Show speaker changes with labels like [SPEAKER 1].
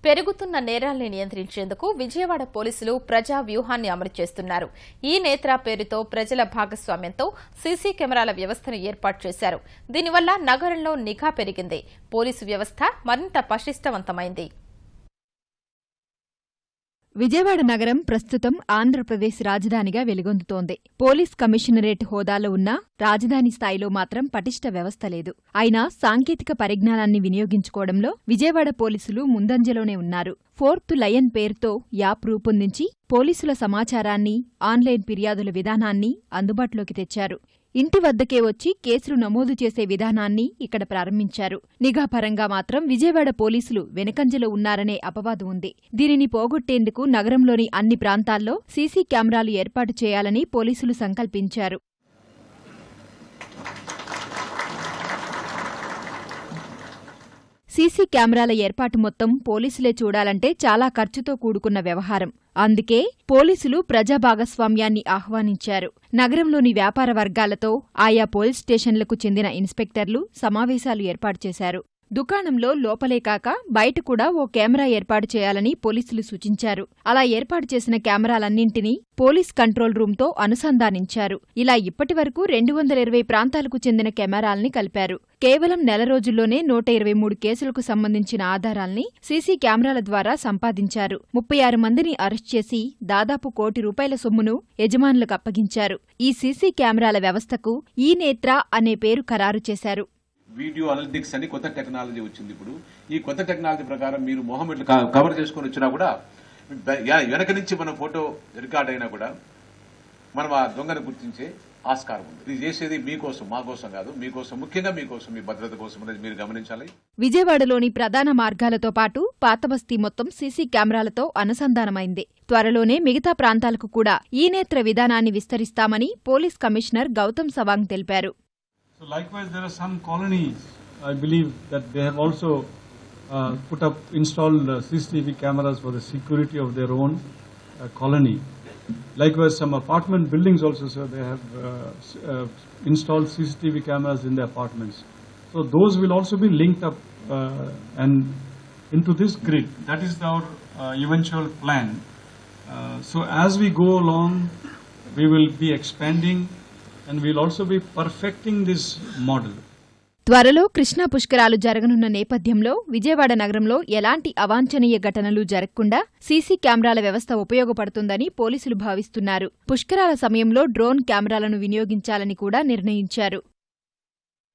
[SPEAKER 1] పెరుగుతున్న నేరాల్ని నియంత్రించేందుకు విజయవాడ పోలీసులు ప్రజా వ్యూహాన్ని అమలు చేస్తున్నారు. ఈ నేత్ర పేరుతో ప్రజల భాగస్వామ్యంతో సీసీ కెమెరాల వ్యవస్థను ఏర్పాటు చేశారు. దీనివల్ల నగరంలో నిఘా పెరిగింది. పోలీసు వ్యవస్థ మరింత పటిష్టవంతమైంది.
[SPEAKER 2] విజయవాడ నగరం ప్రస్తుతం ఆంధ్రప్రదేశ్ రాజధానిగా వెలుగొందుతోంది. పోలీస్ కమిషనరేట్ హోదాలో ఉన్న రాజధాని స్థాయిలో మాత్రం పటిష్ట వ్యవస్థ లేదు. అయినా సాంకేతిక పరిజ్ఞానాన్ని వినియోగించుకోవడంలో విజయవాడ పోలీసులు ముందంజలోనే ఉన్నారు. ఫోర్త్ లయన్ పేరుతో యాప్ రూపొందించి పోలీసుల సమాచారాన్ని, ఆన్లైన్ ఫిర్యాదుల విధానాన్ని అందుబాటులోకి తెచ్చారు. ఇంటి వద్దకే వచ్చి కేసులు నమోదు చేసే విధానాన్ని ఇక్కడ ప్రారంభించారు. నిఘాపరంగా మాత్రం విజయవాడ పోలీసులు వెనుకంజలో ఉన్నారనే అపవాదు ఉంది. దీనిని పోగొట్టేందుకు నగరంలోని అన్ని ప్రాంతాల్లో సీసీ కెమెరాలు ఏర్పాటు చేయాలని పోలీసులు సంకల్పించారు. సీసీ కెమెరాల ఏర్పాటు మొత్తం పోలీసులే చూడాలంటే చాలా ఖర్చుతో కూడుకున్న వ్యవహారం. అందుకే పోలీసులు ప్రజా భాగస్వామ్యాన్ని ఆహ్వానించారు. నగరంలోని వ్యాపార వర్గాలతో ఆయా పోలీస్ స్టేషన్లకు చెందిన ఇన్స్పెక్టర్లు సమావేశాలు ఏర్పాటు చేశారు. దుకాణంలో లోపలే కాక బయట కూడా ఓ కెమెరా ఏర్పాటు చేయాలని పోలీసులు సూచించారు. అలా ఏర్పాటు చేసిన కెమెరాలన్నింటినీ పోలీస్ కంట్రోల్ రూంతో అనుసంధానించారు. ఇలా ఇప్పటివరకు 220 ప్రాంతాలకు చెందిన కెమెరాల్ని కలిపారు. కేవలం నెల రోజుల్లోనే 123 కేసులకు సంబంధించిన ఆధారాల్ని సీసీ కెమెరాల ద్వారా సంపాదించారు. 36 మందిని అరెస్ట్ చేసి దాదాపు ₹1 కోటి సొమ్మును యజమానులకు అప్పగించారు. ఈ సీసీ కెమెరాల వ్యవస్థకు ఈ నేత్ర అనే పేరు ఖరారు చేశారు.
[SPEAKER 3] వీడియో అనలిటిక్స్ అని కొత్త టెక్నాలజీ వచ్చింది. ఇప్పుడు ఈ కొత్త టెక్నాలజీ ప్రకారం మీరు మొహం ఇట్లా కవర్ చేసుకుని వచ్చినా కూడా వెనక నుంచి మన ఫోటో రికార్డ్ అయినా కూడా మనం ఆ దొంగను గుర్తించే ఆస్కారం ఉంది. ఇది చేసేది మీకోసం, మా కోసం కాదు, మీకోసం, ముఖ్యంగా మీకోసం, మీ భద్రత కోసం అనేది మీరు గమనించాలి.
[SPEAKER 2] విజయవాడలోని ప్రధాన మార్గాలతో పాటు పాతబస్తీ మొత్తం సీసీ కెమెరాలతో అనుసంధానమైంది. త్వరలోనే మిగతా ప్రాంతాలకు కూడా ఈ నేత్ర విధానాన్ని విస్తరిస్తామని పోలీస్ కమిషనర్ గౌతమ్ సవాంగ్ తెలిపారు.
[SPEAKER 4] So likewise, there are some colonies, I believe, that they have also installed CCTV cameras for the security of their own colony. Likewise, some apartment buildings also, so they have installed CCTV cameras in the apartments. So those will also be linked up and into this grid. That is our eventual plan. So as we go along, we will be expanding and we will also be perfecting this model.
[SPEAKER 2] త్వరలో కృష్ణా పుష్కరాలు జరగనున్న నేపథ్యంలో విజయవాడ నగరంలో ఎలాంటి అవాంఛనీయ ఘటనలు జరగకుండా CC కెమెరాల వ్యవస్థ ఉపయోగపడుతుందని పోలీసులు భావిస్తున్నారు. పుష్కరాల సమయంలో డ్రోన్ కెమెరాలను వినియోగించాలని కూడా నిర్ణయించారు.